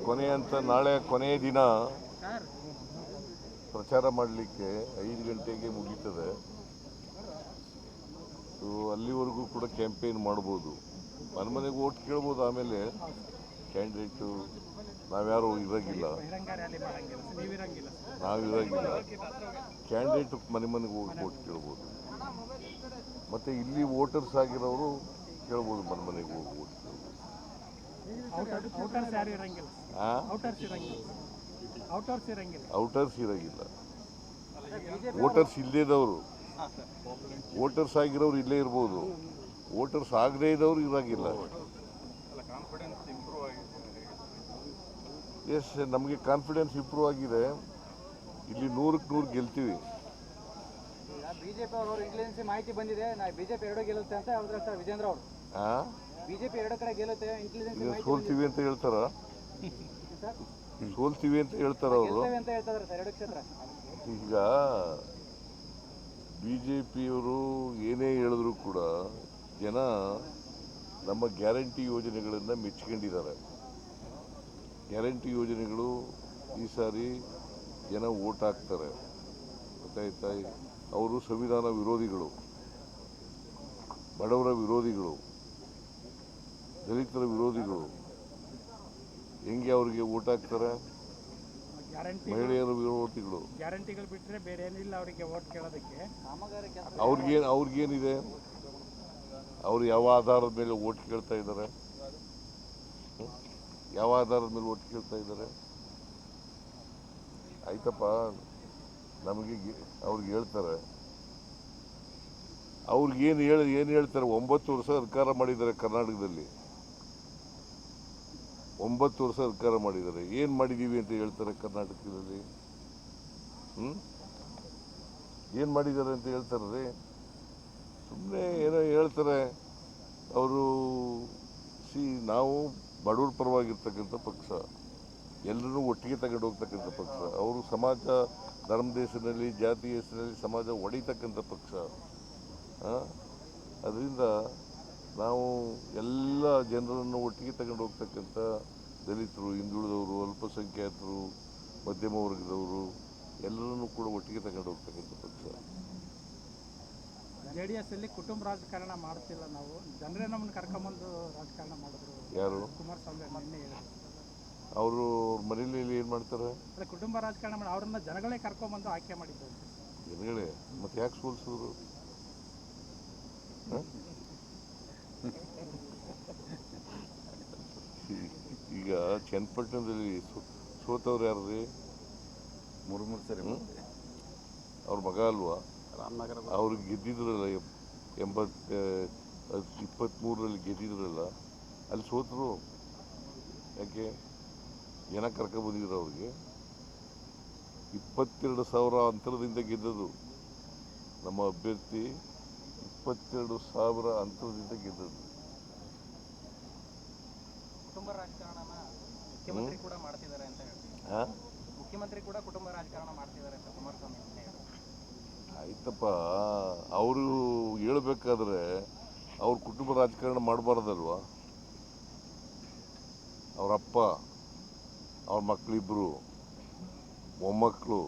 ಕೊನೆ ಅಂತ ನಾಳೆ ಕೊನೆಯ ದಿನ ಪ್ರಚಾರ ಮಾಡಲಿಕ್ಕೆ 5 ಗಂಟೆಗೆ ಮುಗೀತದೆ. ಸೊ ಅಲ್ಲಿವರೆಗೂ ಕೂಡ ಕ್ಯಾಂಪೇನ್ ಮಾಡ್ಬೋದು, ಮನೆಗೆ ಓಟ್ ಕೇಳ್ಬೋದು. ಆಮೇಲೆ ಕ್ಯಾಂಡಿಡೇಟು ನಾವ್ಯಾರು ಇರೋಂಗಿಲ್ಲ, ನಾವಿರೋಂಗಿಲ್ಲ. ಕ್ಯಾಂಡಿಡೇಟ್ ಮನೆಗೆ ಹೋಗಿ ಓಟ್ ಕೇಳ್ಬೋದು. ಮತ್ತು ಇಲ್ಲಿ ವೋಟರ್ಸ್ ಆಗಿರೋರು ಕೇಳ್ಬೋದು, ಮನೆಗೆ ಹೋಗಿ ಓಟ್ ಕೇಳ್ಬೋದು. ಔಟರ್ಸ್ ಇರೋಂಗಿಲ್ಲ. ವೋಟರ್ಸ್ ಇಲ್ಲದೇದವರು, ವೋಟರ್ಸ್ ಆಗಿರೋರು ಇಲ್ಲೇ ಇರ್ಬೋದು, ವೋಟರ್ಸ್ ಆಗದೇ ಇದ್ದವ್ರು ಇರೋಂಗಿಲ್ಲ. ಎಸ್, ನಮಗೆ ಕಾನ್ಫಿಡೆನ್ಸ್ ಇಂಪ್ರೂವ್ ಆಗಿದೆ. ಇಲ್ಲಿ 100ಕ್ಕೆ 100 ಗೆಲ್ತೀವಿ. ಬಿಜೆಪಿ ಅವರು ಇಂಟೆಲಿಜೆನ್ಸ್ ಮಾಹಿತಿ ಬಂದಿದೆ, ಬಿಜೆಪಿ 2 ಗೆಲ್ಲುತ್ತೆ ಅಂತ ಹೇಳಿದ್ರು ಸರ್ ವಿಜೇಂದ್ರ ಅವರು. ಬಿಜೆಪಿ 2 ಕಡೆ ಗೆಲ್ಲುತ್ತೆ, ಇಂಟೆಲಿಜೆನ್ಸ್ ಸೋಲ್ತೀವಿ ಅಂತ ಹೇಳ್ತಾರ, ಸೋಲ್ತೀವಿ ಅಂತ ಹೇಳ್ತಾರ ಅವರು. ಈಗ ಬಿಜೆಪಿಯವರು ಏನೇ ಹೇಳಿದ್ರು ಕೂಡ ಜನ ನಮ್ಮ ಗ್ಯಾರಂಟಿ ಯೋಜನೆಗಳನ್ನು ಮೆಚ್ಕೊಂಡಿದ್ದಾರೆ. ಗ್ಯಾರಂಟಿ ಯೋಜನೆಗಳು ಈ ಸಾರಿ ಜನ ಓಟ್ ಹಾಕ್ತಾರೆ, ಗೊತ್ತಾಯ್ತಾ? ಅವರು ಸಂವಿಧಾನ ವಿರೋಧಿಗಳು, ಬಡವರ ವಿರೋಧಿಗಳು, ದಲಿತರ ವಿರೋಧಿಗಳು. ಹೆಂಗೆ ಅವ್ರಿಗೆ ಓಟ್ ಹಾಕ್ತಾರೆ? ಮಹಿಳೆಯರ ವಿರೋಧಿಗಳು. ಗ್ಯಾರಂಟಿಗಳು ಬಿಟ್ಟರೆ ಬೇರೆ ಏನಿಲ್ಲ ಅವರಿಗೆ ಓಟ್ ಕೇಳೋದಕ್ಕೆ. ಅವ್ರಿಗೇನಿದೆ? ಅವ್ರು ಯಾವ ಆಧಾರದ ಮೇಲೆ ಓಟ್ ಕೇಳ್ತಾ ಇದ್ದಾರೆ? ಯಾವ ಆಧಾರದ ಮೇಲೆ ಓಟ್ ಕೇಳ್ತಾ ಇದ್ದಾರೆ? ಆಯ್ತಪ್ಪ, ನಮಗೆ ಅವ್ರಿಗೆ ಹೇಳ್ತಾರೆ, ಅವ್ರಿಗೇನು ಏನು ಹೇಳ್ತಾರೆ? 9 ವರ್ಷ ಸರ್ಕಾರ ಮಾಡಿದ್ದಾರೆ ಕರ್ನಾಟಕದಲ್ಲಿ, 9 ವರ್ಷ ಸರ್ಕಾರ ಮಾಡಿದ್ದಾರೆ. ಏನು ಮಾಡಿದ್ದೀವಿ ಅಂತ ಹೇಳ್ತಾರೆ ಕರ್ನಾಟಕದಲ್ಲಿ? ಏನು ಮಾಡಿದ್ದಾರೆ ಅಂತ ಹೇಳ್ತಾರೆ? ಸುಮ್ಮನೆ ಏನೋ ಹೇಳ್ತಾರೆ ಅವರು. ನಾವು ಬಡವ್ರ ಪರವಾಗಿರ್ತಕ್ಕಂಥ ಪಕ್ಷ, ಎಲ್ಲರೂ ಒಟ್ಟಿಗೆ ತಗೊಂಡು ಹೋಗ್ತಕ್ಕಂಥ ಪಕ್ಷ. ಅವರು ಸಮಾಜ, ಧರ್ಮದ ಹೆಸರಿನಲ್ಲಿ, ಜಾತಿ ಹೆಸರಿನಲ್ಲಿ ಸಮಾಜ ಒಡಿತಕ್ಕಂಥ ಪಕ್ಷ. ಅದರಿಂದ ನಾವು ಎಲ್ಲ ಜನರನ್ನು ಒಟ್ಟಿಗೆ ತಗೊಂಡು ಹೋಗ್ತಕ್ಕಂಥ ದಲಿತರು, ಹಿಂದುಳಿದವರು, ಅಲ್ಪಸಂಖ್ಯಾತರು, ಮಧ್ಯಮ ವರ್ಗದವರು ಎಲ್ಲರನ್ನೂ ಕೂಡ ಒಟ್ಟಿಗೆ ತಗೊಂಡು ಹೋಗ್ತಕ್ಕಂಥ ಪಕ್ಷ. JDS ಅಲ್ಲಿ ಕುಟುಂಬ ರಾಜಕಾರಣ ಮಾಡ್ತಿಲ್ಲ, ನಾವು ಜನರೇ ನಮ್ಮನ್ನು ಕರ್ಕೊಂಬಂದು ರಾಜಕಾರಣ ಮಾಡಿದ್ರು. ಯಾರು? ಕುಮಾರಸ್ವಾಮಿ ನಿನ್ನೆ ಹೇಳಿದ್ರು. ಅವರು ಮನೆಯಲ್ಲಿ ಏನು ಮಾಡ್ತಾರೆ? ಅದೇ ಕುಟುಂಬ ರಾಜಕಾರಣ ಮಾಡಿ ಅವ್ರನ್ನ ಜನಗಳೇ ಕರ್ಕೊಂಬಂದು ಆಯ್ಕೆ ಮಾಡಿದ್ದಾರೆ. ಜನಗಳೇ? ಮತ್ತೆ ಯಾಕೆ ಸೋಲಿಸಿದ್ರು? ಈಗ ಚನ್ನಪಟ್ಟಣದಲ್ಲಿ ಸೋತವ್ರು ಯಾರ್ರಿ? 3 ಸರಿ ಅವ್ರ ಮಗ ಅಲ್ವಾ? ಅವ್ರಿಗೆ ಗೆದ್ದಿದ್ರಲ್ಲ 23ರಲ್ಲಿ ಗೆದ್ದಿದ್ರಲ್ಲ, ಅಲ್ಲಿ ಸೋತರು. ಯಾಕೆ? ಜನ ಕರ್ಕೊಂಡ್ಬಂದಿದ್ರು ಅವ್ರಿಗೆ. 22,000 ಅಂತರದಿಂದ ಗೆದ್ದದು ನಮ್ಮ ಅಭ್ಯರ್ಥಿ. 22,000 ಅಂತರದಿಂದ ಗೆದ್ದದ್ದು. ಕುಟುಂಬ ರಾಜಕಾರಣನ ಮುಖ್ಯಮಂತ್ರಿ ಕೂಡ ಮಾಡ್ತಿದ್ದಾರೆ ಅಂತ ಹೇಳ್ತೀವಿ. ಮುಖ್ಯಮಂತ್ರಿ ಕೂಡ ಕುಟುಂಬ ರಾಜಕಾರಣ ಮಾಡ್ತಿದ್ದಾರೆ ಅಂತ ಕುಮಾರಸ್ವಾಮಿ ಹೇಳಿದ್ರು. ಆಯ್ತಪ್ಪ, ಅವರು ಹೇಳ್ಬೇಕಾದ್ರೆ ಅವ್ರ ಕುಟುಂಬ ರಾಜಕಾರಣ ಮಾಡಬಾರ್ದಲ್ವಾ? ಅವರಪ್ಪ, ಅವ್ರ ಮಕ್ಕಳಿಬ್ಬರು, ಮೊಮ್ಮಕ್ಕಳು,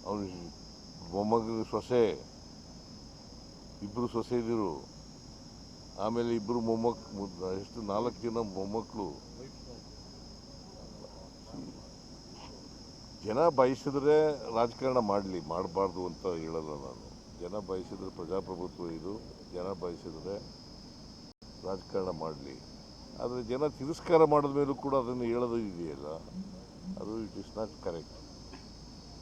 ಅವ್ರ ಮೊಮ್ಮಗನ ಸೊಸೆ, ಇಬ್ಬರು ಸೊಸೆದಿರು, ಆಮೇಲೆ ಇಬ್ಬರು ಎಷ್ಟು 4 ಜನ ಮೊಮ್ಮಕ್ಕಳು. ಜನ ಬಯಸಿದ್ರೆ ರಾಜಕಾರಣ ಮಾಡಲಿ, ಮಾಡಬಾರ್ದು ಅಂತ ಹೇಳಲ್ಲ ನಾನು. ಜನ ಬಯಸಿದ್ರೆ ಪ್ರಜಾಪ್ರಭುತ್ವ ಇದು, ಜನ ಬಯಸಿದ್ರೆ ರಾಜಕಾರಣ ಮಾಡಲಿ. ಆದರೆ ಜನ ತಿರಸ್ಕಾರ ಮಾಡಿದ ಮೇಲೂ ಕೂಡ ಅದನ್ನು ಹೇಳೋದು ಇದೆಯಲ್ಲ, ಅದು it is not correct.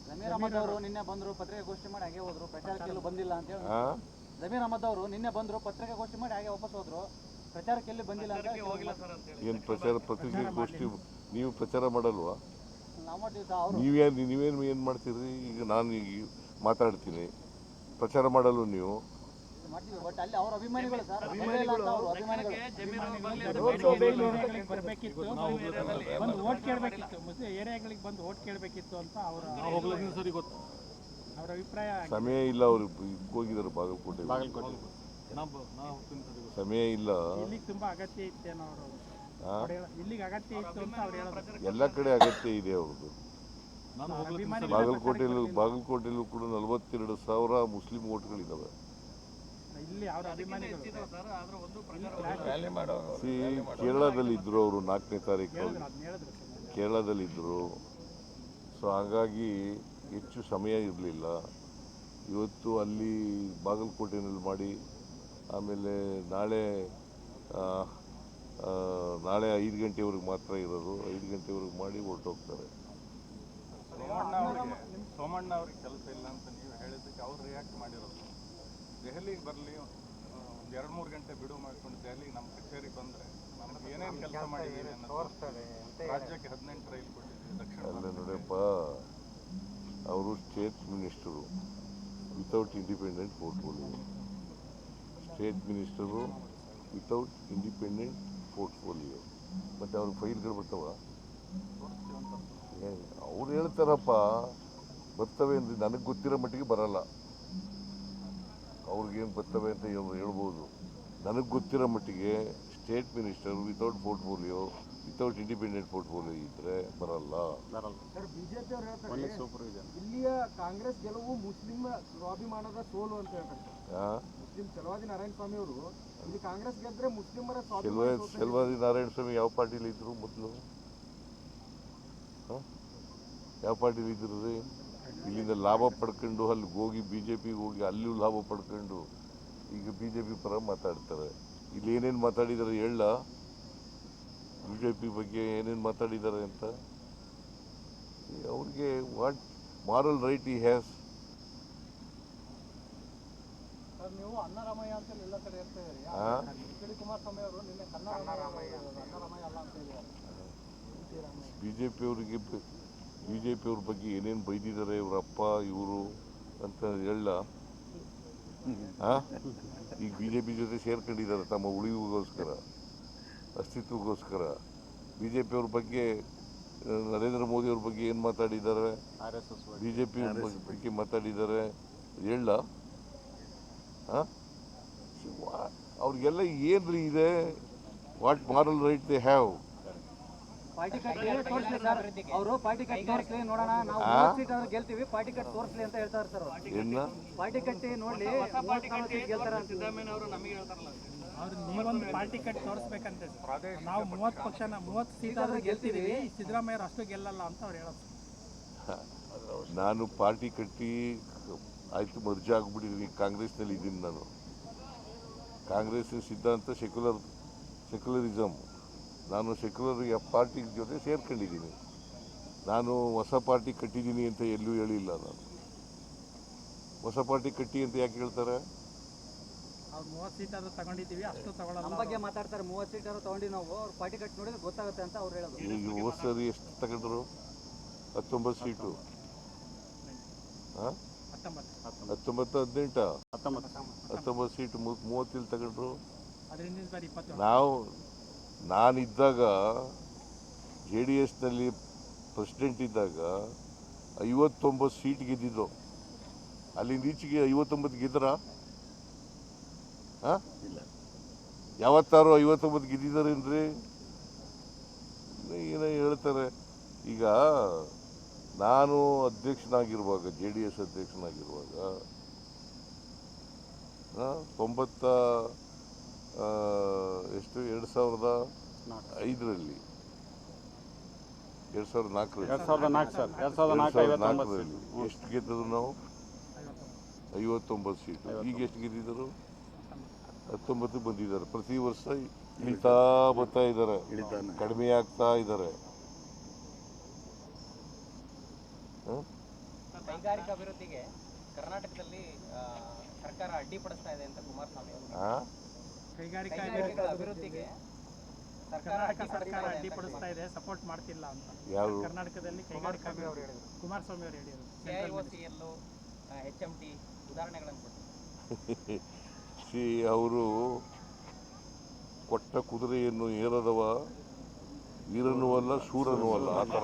Zameer Ahmed ಅವರು ನಿನ್ನೆ ಬಂದರು, ಪತ್ರಿಕಾಗೋಷ್ಠಿ ಮಾಡಿ ಹಾಗೆ ಹೋದ್ರು, ಪ್ರಚಾರಕ್ಕೆ ಎಲ್ಲೂ ಬಂದಿಲ್ಲ ಅಂತ ಹೇಳಿ. ಜಮೀರ್ ಅಹಮದ್ ಅವರು ನಿನ್ನೆ ಬಂದರು, ಪತ್ರಿಕಾಗೋಷ್ಠಿ ಮಾಡಿ ಹಾಗೆ ವಾಪಸ್ ಹೋದ್ರು, ಪ್ರಚಾರಕ್ಕೆ ಎಲ್ಲಿ ಬಂದಿಲ್ಲ ಅಂತ. ಏನು ಪ್ರಚಾರ? ಪತ್ರಿಕಾಗೋಷ್ಠಿ ನೀವು ಪ್ರಚಾರ ಮಾಡಲ್ವಾ? ನೀವೇನು ಏನು ಮಾಡ್ತೀರಿ? ಈಗ ನಾನು ಈಗ ಮಾತಾಡ್ತೀನಿ, ಪ್ರಚಾರ ಮಾಡಲ್ವ ನೀವು? ಬರಬೇಕಿತ್ತು, ಬಂದು ಓಟ್ ಕೇಳಬೇಕಿತ್ತು, ಮುಸ್ಲಿಂ ಏರಿಯಾಗಳಿಗೆ ಬಂದು ಓಟ್ ಕೇಳಬೇಕಿತ್ತು ಅಂತ ಅವರ ಅಭಿಪ್ರಾಯ. ಸಮಯ ಇಲ್ಲ, ಅವರು ಹೋಗಿದ್ದಾರೆ ಬಾಗಲಕೋಟೆ. ಸಮಯ ಇಲ್ಲ, ಇಲ್ಲಿಗೆ ತುಂಬಾ ಅಗತ್ಯ ಇತ್ತೇನೋ ಅವರು. ಅವ್ರು ಇಲ್ಲಿಗೆ ಅಗತ್ಯ ಇತ್ತು ಅಂತ ಅವ್ರು ಹೇಳೋದು. ಎಲ್ಲ ಕಡೆ ಅಗತ್ಯ ಇದೆ ಅವ್ರದ್ದು. ಅಭಿಮಾನಿಗಳು ಬಾಗಲಕೋಟೆಯಲ್ಲೂ ಕೂಡ 42,000 ಮುಸ್ಲಿಂ ಓಟ್ಗಳಿದ್ದಾವೆ. ಇಲ್ಲಿ ಅವ್ರ ಅಭಿಮಾನಿಗಳು ಕೇರಳದಲ್ಲಿದ್ದರು ಅವರು 4ನೇ ತಾರೀಕು ಅದನ್ನ ಹೇಳಿದ್ರು ಸರ್. ಕೇರಳದಲ್ಲಿದ್ದರು. ಸೊ ಹಾಗಾಗಿ ಹೆಚ್ಚು ಸಮಯ ಇರಲಿಲ್ಲ. ಇವತ್ತು ಅಲ್ಲಿ ಬಾಗಲಕೋಟೆಯಲ್ಲಿ ಮಾಡಿ ಆಮೇಲೆ ನಾಳೆ 5 ಗಂಟೆವರೆಗೆ ಮಾತ್ರ ಇರೋದು. 5 ಗಂಟೆವರೆಗೆ ಮಾಡಿ ಹೊರಟೋಗ್ತಾರೆ. ಸೋಮಣ್ಣ ಅವ್ರಿಗೆ ಕೆಲಸ ಇಲ್ಲ ಅಂತ ನೀವು ಹೇಳಿದ್ದಕ್ಕೆ ಅವ್ರು ರಿಯಾಕ್ಟ್ ಮಾಡಿರೋದು, ದೆಹಲಿಗೆ ಬರಲಿ, ಒಂದು 2-3 ಗಂಟೆ ಬಿಡುವು ಮಾಡಿಕೊಂಡು ದೆಹಲಿಗೆ ನಮ್ಮ ಕಚೇರಿಗೆ ಬಂದರೆ ನಮ್ಗೆ ಏನೇನು ಕೆಲಸ ಮಾಡಿದ್ದೀವಿ ಅನ್ನೋದು. ರಾಜ್ಯಕ್ಕೆ 18 ರೈಲು ಕೊಟ್ಟಿದ್ದೀವಿ ದಕ್ಷಿಣ. ಅಲ್ಲ ನೋಡಪ್ಪ, ಅವರು state minister without independent portfolio. State minister without independent portfolio. ಮತ್ತು ಅವ್ರಿಗೆ ಫೈಲ್ಗಳು ಬರ್ತಾವ? ಅವ್ರು ಹೇಳ್ತಾರಪ್ಪ ಬರ್ತವೆ ಅಂದರೆ ನನಗೆ ಗೊತ್ತಿರೋ ಮಟ್ಟಿಗೆ ಬರಲ್ಲ. ಅವ್ರಿಗೇನು ಬರ್ತವೆ ಅಂತ ಹೇಳ್ಬೋದು. ನನಗೆ ಗೊತ್ತಿರೋ ಮಟ್ಟಿಗೆ state minister without portfolio, without independent portfolio ಇದ್ದರೆ ಬರಲ್ಲ. ಸರ್, ಬಿಜೆಪಿ ಅವರು ಹೇಳ್ತಾರೆ ಇಲ್ಲಿಯ ಕಾಂಗ್ರೆಸ್ ಗೆಲುವು ಮುಸ್ಲಿಂ ಸ್ವಾಭಿಮಾನದ ಸೋಲು ಅಂತ ಹೇಳ್ತಾರೆ. ಮುಸ್ಲಿಂ ಚಲವಾದಿ ನಾರಾಯಣ ಸ್ವಾಮಿ ಅವರು ಇಲ್ಲಿ ಕಾಂಗ್ರೆಸ್ ಗೆದ್ರೆ ಮುಸ್ಲಿಮರ ಚೆಲುವಾದಿ ನಾರಾಯಣ ಸ್ವಾಮಿ ಯಾವ ಪಾರ್ಟಿಲಿ ಇದ್ರು ಮೊದಲು? ಯಾವ ಪಾರ್ಟಿಲಿ ಇದ್ರು ರೀ? ಇಲ್ಲಿಂದ ಲಾಭ ಪಡ್ಕೊಂಡು ಅಲ್ಲಿಗೆ ಹೋಗಿ BJPಗೆ ಹೋಗಿ ಅಲ್ಲೂ ಲಾಭ ಪಡ್ಕೊಂಡು ಈಗ BJP ಪರ ಮಾತಾಡ್ತಾರೆ. ಇಲ್ಲಿ ಏನೇನು ಮಾತಾಡಿದ್ದಾರೆ ಹೇಳ? BJP ಬಗ್ಗೆ ಏನೇನು ಮಾತಾಡಿದ್ದಾರೆ ಅಂತ ಅವ್ರಿಗೆ ವಾಟ್ ಮಾರಲ್ ರೈಟ್ ಈ ಹ್ಯಾಸ್? ಸರ್, ನೀವು ಅನ್ನರಾಮಯ್ಯ ಅಂತ ಎಲ್ಲ ಕಡೆ ಇರ್ತಾ ಇದ್ದೀರಿ. ಕುಮಾರಸ್ವಾಮಿ ಅವರು ನಿನ್ನೆ ಅನ್ನರಾಮಯ್ಯ ಅಲ್ಲ ಅಂತ ಹೇಳಿದ್ದಾರೆ. BJP ಅವ್ರ ಬಗ್ಗೆ ಏನೇನು ಬೈದಿದ್ದಾರೆ ಇವರಪ್ಪ ಇವರು ಅಂತ ಹೇಳ? ಈಗ BJP ಜೊತೆ ಸೇರ್ಕೊಂಡಿದ್ದಾರೆ ತಮ್ಮ ಉಳಿವಿಗೋಸ್ಕರ, ಅಸ್ತಿತ್ವಕ್ಕೋಸ್ಕರ. BJP ಅವ್ರ ಬಗ್ಗೆ ನರೇಂದ್ರ ಮೋದಿ ಅವ್ರ ಬಗ್ಗೆ ಏನು ಮಾತಾಡಿದ್ದಾರೆ? BJP ಬಗ್ಗೆ ಮಾತಾಡಿದ್ದಾರೆ ಹೇಳ? ಅವ್ರಿಗೆಲ್ಲ ಏನ್ರಿ ಇದೆ? What moral right they have? Party cut ತೋರಿಸ್ಲಿ ಸರ್, ಅವರು ಪಾರ್ಟಿ ಕಟ್ ತೋರಿಸ್ಲಿ ನೋಡೋಣ, ನಾವು 30 ಸೀಟ್ ಆದ್ರೆ ಗೆಲ್ತೀವಿ, ಪಾರ್ಟಿ ಕಟ್ ತೋರಿಸ್ಲಿ ಅಂತ ಹೇಳ್ತಾರೆ ಸರ್. ಏನ ಪಾರ್ಟಿ ಕಟ್ಟಿ ನೋಡ್ಲಿ 30 ಸೀಟ್ ಗೆಲ್ತಾರೆ ಅಂತ. ಅವ್ರು ನೀವೊಂದು ಪಾರ್ಟಿ ಕಟ್ ತೋರಿಸ್ಬೇಕಂತೆ. ನಾವು 30 ಸೀಟ್ ಆದ್ರೆ ಗೆಲ್ತೀವಿ, ಸಿದ್ದರಾಮಯ್ಯರು ಅಷ್ಟು ಗೆಲ್ಲಲ್ಲ ಅಂತ ಅವ್ರು ಹೇಳೋದು. ನಾನು ಪಾರ್ಟಿ ಕಟ್ಟಿ ಆಯ್ತು ಮರ್ಜಿ ಆಗ್ಬಿಟ್ಟಿದ್ದೀನಿ. ಕಾಂಗ್ರೆಸ್ನಲ್ಲಿ ಇದ್ದೀನಿ ನಾನು. ಕಾಂಗ್ರೆಸ್ಸಿನ ಸಿದ್ಧಾಂತ ಸೆಕ್ಯುಲರಿಸಮ್. ನಾನು ಸೆಕ್ಯುಲರ್ ಪಾರ್ಟಿ ಜೊತೆ ಸೇರ್ಕೊಂಡಿದ್ದೀನಿ. ನಾನು ಹೊಸ ಪಾರ್ಟಿ ಕಟ್ಟಿದ್ದೀನಿ ಅಂತ ಎಲ್ಲೂ ಹೇಳಿಲ್ಲ. ನಾನು ಹೊಸ ಪಾರ್ಟಿ ಕಟ್ಟಿ ಅಂತ ಯಾಕೆ ಹೇಳ್ತಾರೆ? ಅವ್ರು 30 ಸೀಟ್ ಆದ್ರೂ ತಗೊಂಡಿದ್ದೀವಿ, ಅಷ್ಟು ತಗೊಳ್ಳಲ್ಲ. ನಮ್ಮ ಬಗ್ಗೆ ಮಾತಾಡ್ತಾರೆ. 30 ಸೀಟ್ ಆದ್ರೂ ತಗೊಂಡು ನಾವು ಅವ್ರ ಪಾರ್ಟಿ ಕಟ್ ನೋಡಿದ್ರೆ ಗೊತ್ತಾಗುತ್ತೆ ಅಂತ ಅವ್ರು ಹೇಳೋದು. ಈಗ ಹೋದ ಸರಿ ಎಷ್ಟು ತಗೊಂಡ್ರು? 19 ಸೀಟು. 19 ಸೀಟು 30 ತಗೊಂಡ್ರು. ನಾನಿದ್ದಾಗ JDSನಲ್ಲಿ ಪ್ರೆಸಿಡೆಂಟ್ ಇದ್ದಾಗ 59 ಸೀಟ್ ಗೆದ್ದಿದ್ದು. ಅಲ್ಲಿಂದ ಈಚೆಗೆ 59 ಗೆದ್ರ? ಯಾವತ್ತಾರು 59 ಗೆದ್ದಿದ್ದಾರೇನ್ರಿ? ಏನೋ ಹೇಳ್ತಾರೆ. ಈಗ ನಾನು ಅಧ್ಯಕ್ಷನಾಗಿರುವಾಗ, JDS ಅಧ್ಯಕ್ಷನಾಗಿರುವಾಗ 2005ರಲ್ಲಿ 2004ರಲ್ಲಿ ಎಷ್ಟು ಗೆದ್ದರು ನಾವು? 59 ಸೀಟು. ಈಗ ಎಷ್ಟು ಗೆದ್ದಿದ್ದರು? 19 ಬಂದಿದ್ದಾರೆ. ಪ್ರತಿ ವರ್ಷ ಇಳಿತಾ ಬರ್ತಾ ಇದ್ದಾರೆ, ಕಡಿಮೆ ಆಗ್ತಾ ಇದ್ದಾರೆ. ಕೈಗಾರಿಕಾ ಅಭಿವೃದ್ಧಿಗೆ ಕರ್ನಾಟಕದಲ್ಲಿ ಸರ್ಕಾರ ಅಡ್ಡಿಪಡಿಸ್ತಾ ಇದೆ ಅಂತ ಕುಮಾರಸ್ವಾಮಿ ಅವರು. ಕೈಗಾರಿಕಾ ಅಭಿವೃದ್ಧಿಗೆ ಸರ್ಕಾರ ಅಡ್ಡಿಪಡಿಸ್ತಾ ಇದೆ, ಸಪೋರ್ಟ್ ಮಾಡ್ತಿಲ್ಲ ಅಂತ ಯಾರು? ಕರ್ನಾಟಕದಲ್ಲಿ ಕೈಗಾರಿಕಾ ಕುಮಾರಸ್ವಾಮಿ ಅವರು ಹೇಳಿದರು. CIOCL, HMT ಉದಾಹರಣೆಗಳನ್ನು ಕೊಟ್ಟರು. ಅವರು ಕೊಟ್ಟ ಕುದುರೆಯನ್ನು ಏರದವ ವೀರನೂ ಅಲ್ಲ, ಶೂರನೂ ಅಲ್ಲ. ಆ ಥರ